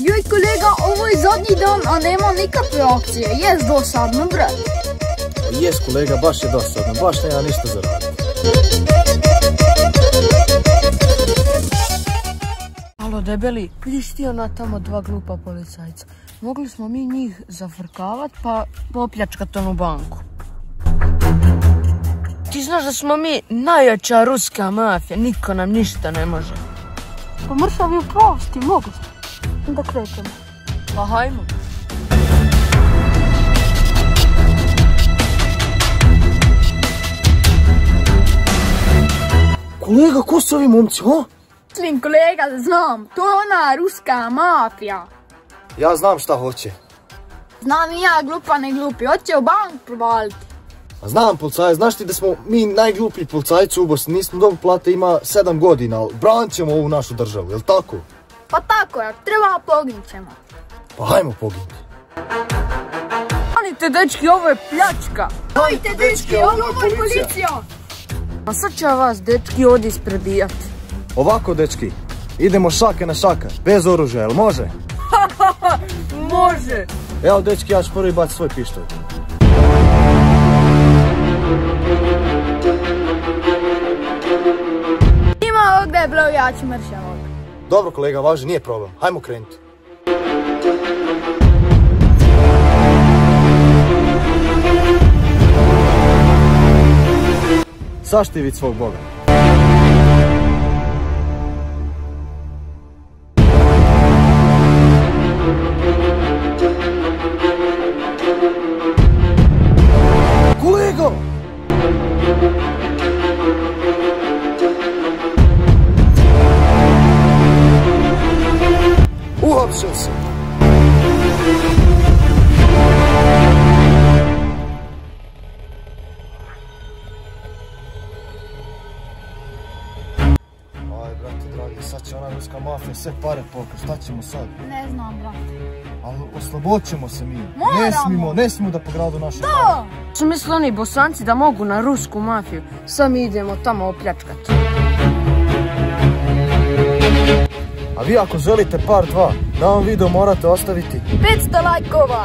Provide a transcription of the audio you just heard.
Joj kolega, ovo je zadnji dan, a nema nikakve akcije. Jes dosadno, brat. Jes kolega, baš je dosadno, baš nema ništa za raditi. Alo debeli, vidiš ti ona tamo dva glupa policajca. Mogli smo mi njih zafrkavat pa popljačkat onu banku. Ti znaš da smo mi najjača ruska mafija, niko nam ništa ne može. Pa mršavi u pravosti, mogli smo. Da krećemo. Pa hajmo. Kolega, ko su ovi momci, ha? Mislim kolega, znam, to je ona ruska mafija. Ja znam šta hoće. Znam i ja, glupa ne glupi, hoće u bank provaliti. A znam policajac, znaš ti da smo mi najgluplji policajci u Bosni, nismo dobili plate, ima 7 godina, ali branit ćemo ovu našu državu, jel tako? Pa tako je, treba poginut ćemo. Pa hajmo poginuti. Stanite dečki, ovo je pljačka. Hajte dečki, ovo je policija. A sad će vas dečki ovdje isprebijat. Ovako dečki, idemo šake na šaka, bez oružja, jel može? Može. Evo dečki, ja ću prvi baciti svoj pištolj. Ima ovdje je blog, ja ću mršam ovdje. Dobro kolega, važi, nije problem, hajmo krenuti. Sašti vid svog Boga. Kolego! Uhapšen se! Aj, brate dragi, sad će ona ruska mafija sve pare pokrati, šta ćemo sad? Ne znam, brate. Ali oslobodit ćemo se mi. Moramo! Ne smijemo da pogradu naše pare. Da! Su mislili oni Bosanci da mogu na rusku mafiju, sad mi idemo tamo opljačkat. A vi ako želite par dva, da vam video morate ostaviti 500 lajkova!